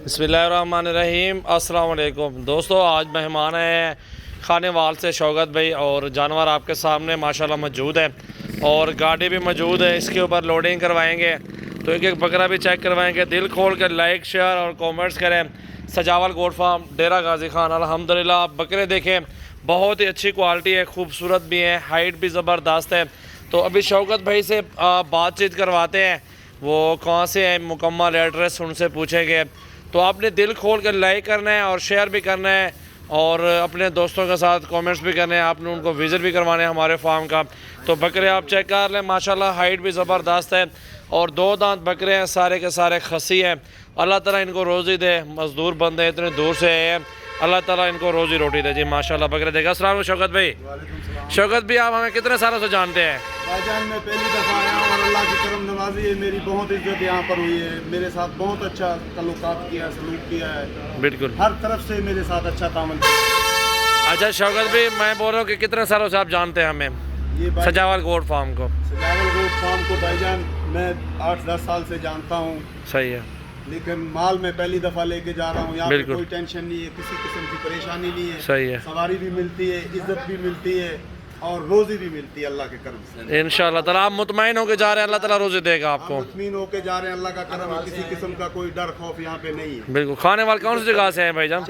बिस्मिल्लाहिर्रहमानिर्रहीम। अस्सलाम वालेकुम दोस्तों, आज मेहमान हैं खानेवाल से शौकत भाई और जानवर आपके सामने माशाल्लाह मौजूद है और गाड़ी भी मौजूद है। इसके ऊपर लोडिंग करवाएंगे तो एक एक बकरा भी चेक करवाएंगे। दिल खोल कर लाइक शेयर और कमेंट्स करें। सजावल गोट फार्म डेरा गाजी खान अल्हम्दुलिल्लाह। आप बकरे देखें, बहुत ही अच्छी क्वालिटी है, खूबसूरत भी है, हाइट भी ज़बरदस्त है। तो अभी शौकत भाई से बातचीत करवाते हैं, वो कहाँ से हैं, मुकम्मल एड्रेस उनसे पूछेंगे। तो आपने दिल खोल कर लाइक करना है और शेयर भी करना है और अपने दोस्तों के साथ कमेंट्स भी करने हैं। आपने उनको विज़िट भी करवाना है हमारे फार्म का। तो बकरे आप चेक कर लें, माशाल्लाह हाइट भी ज़बरदस्त है और दो दांत बकरे हैं, सारे के सारे खसी हैं। अल्लाह ताला इनको रोज़ी दे, मज़दूर बंदे हैं, इतने दूर से आए हैं, अल्लाह ताला इनको रोज़ी रोटी दे जी माशाल्लाह। बकरे देगा। अस्सलाम वालेकुम शौकत भाई। शौकत भाई, आप हमें कितने सालों से जानते हैं? भाईजान मैं पहली दफ़ा आया हूँ और अल्लाह की करम नवाजी है, मेरी बहुत इज्जत यहाँ पर हुई है। मेरे साथ बहुत अच्छा तल्लुकात किया, सलूक किया है, बिल्कुल हर तरफ से मेरे साथ अच्छा तामल किया। अच्छा शौकत भाई, मैं बोल रहा हूँ कि कितने सालों से आप जानते हैं हमें, ये सजावल गोट फार्म को? सजावल गोट फार्म को भाईजान मैं 8-10 साल से जानता हूँ, सही है, लेकिन माल मैं पहली दफ़ा लेके जा रहा हूँ। यहाँ पे बिल्कुल। कोई टेंशन नहीं है, किसी किस्म की परेशानी नहीं है। सही है, सवारी भी मिलती है, इज्जत भी मिलती है और रोज़ी भी मिलती है अल्लाह के करम से। इंशाल्लाह ताला। आप मुतमईन होके जा रहे हैं, अल्लाह ताला रोज़ी देगा हम आपको। मुतमीन होके जा रहे हैं, अल्लाह का करम है, किसी किस्म का कोई डर खौफ यहाँ पे नहीं है। बिल्कुल। खाने वाले कौन सी जगह से हैं भाईजान?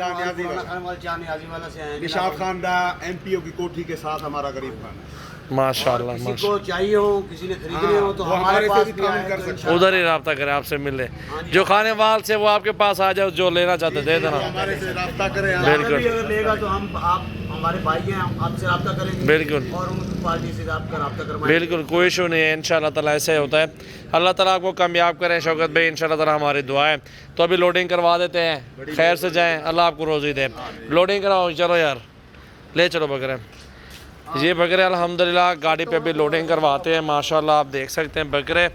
निशात खान दा MPO की कोठी के साथ हमारा गरीब खान है। माशाल्लाह किसी माशाल्लाह। को चाहिए हो, किसी ने खरीदने हो तो वो हमारे हमारे पास से भी भी तामील आए कर तो सकते इंशाल्लाह। उधर ही रब्ता करें, आपसे मिले। जो खाने वाल से वो आपके पास आ जाए, जो लेना चाहते दे देना। हमारे से रास्ता करें। बिल्कुल। भी अगर लेगा तो हम आप हमारे भाई हैं, हम आपसे रब्ता करेंगे बिल्कुल और उन पार्टी से आपका रब्ता करवाएंगे। बिल्कुल, कोई इशू नहीं है। इंशाल्लाह ताला ऐसे होता है। अल्लाह ताला आपको कामयाब करें शौकत भाई, इंशाल्लाह ताला हमारी दुआ है। तो अभी लोडिंग करवा देते हैं, खैर से जाएं, अल्लाह आपको रोज़ी दे। लोडिंग कराओ, चलो यार, ले चलो बकरे। ये बकरे अल्हम्दुलिल्लाह गाड़ी पे भी लोडिंग करवाते हैं माशाल्लाह। आप देख सकते हैं बकरे।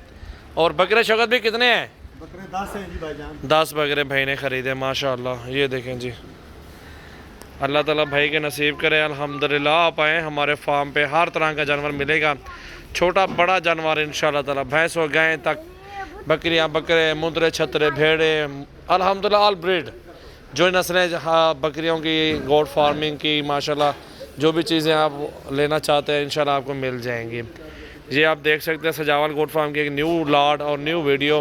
और बकरे शौकत भी कितने हैं? बकरे 10 हैं जी भाईजान। 10 बकरे भाई ने ख़रीदे माशाल्लाह। ये देखें जी, अल्लाह ताला भाई के नसीब करे अल्हम्दुलिल्लाह। आप आएँ हमारे फार्म पे, हर तरह का जानवर मिलेगा, छोटा बड़ा जानवर इंशाल्लाह ताला, भैंस व गाय तक, बकरियाँ बकरे मुंदरे छतरे भेड़े अल्हम्दुलिल्लाह ऑल ब्रीड। जो नस्लें बकरियों की, गोट फार्मिंग की माशाल्लाह, जो भी चीज़ें आप लेना चाहते हैं इंशाल्लाह आपको मिल जाएंगी। ये आप देख सकते हैं सजावल गोट फार्म की एक न्यू लॉट और न्यू वीडियो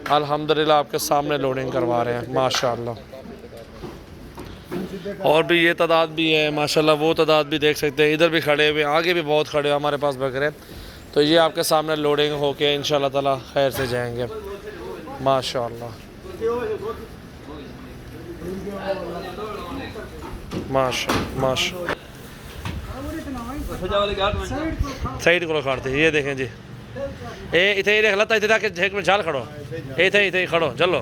अल्हम्दुलिल्लाह आपके सामने लोडिंग करवा रहे हैं माशाल्लाह। और भी ये तादाद भी है माशाल्लाह, वो तादाद भी देख सकते हैं। इधर भी खड़े हुए, आगे भी बहुत खड़े हुए हमारे पास बकरे। तो ये आपके सामने लोडिंग होके इंशाल्लाह ताला खैर से जाएंगे माशाल्लाह माशाल्लाह माशाल्लाह। साइड को खड़ते, ये देखें जी, ए इथे ही देख लता, इथे जाके झेक में झाल खड़ो, इथे इथे खड़ो, चलो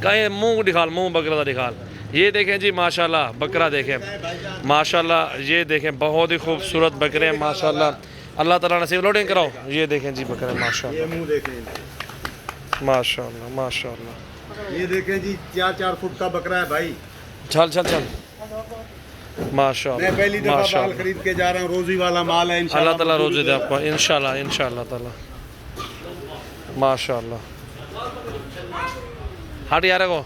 कहीं मुंह दिखाल, मुंह बकरा का दिखाल। ये देखें जी माशाल्लाह, बकरा देखें माशाल्लाह, ये देखें बहुत ही खूबसूरत बकरे हैं माशाल्लाह। अल्लाह ताला नसीब। लोडिंग कराओ। ये देखें जी बकरे माशाल्लाह ये मुंह देखें माशाल्लाह माशाल्लाह। ये देखें जी, 4-4 फुट का बकरा है भाई। चल चल चल माशाल्लाह मैं पहली दफ़ा माल माशाल्लाह। खरीद के जा रहा हूँ, रोजी वाला माल है इंशाल्लाह। अल्लाह ताला रोज़ी दे आपको इंशाल्लाह इंशाल्लाह ताला माशाल्लाह। हट यार को,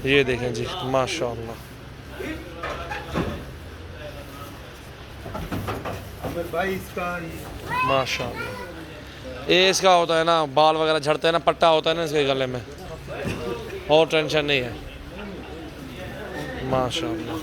ये देखें जी माशाल्लाह भाई इसका माशाल्लाह। ये इसका होता है ना, बाल वगैरह झड़ते हैं ना, पट्टा होता है ना इसके गले में, और टेंशन नहीं है माशाल्लाह।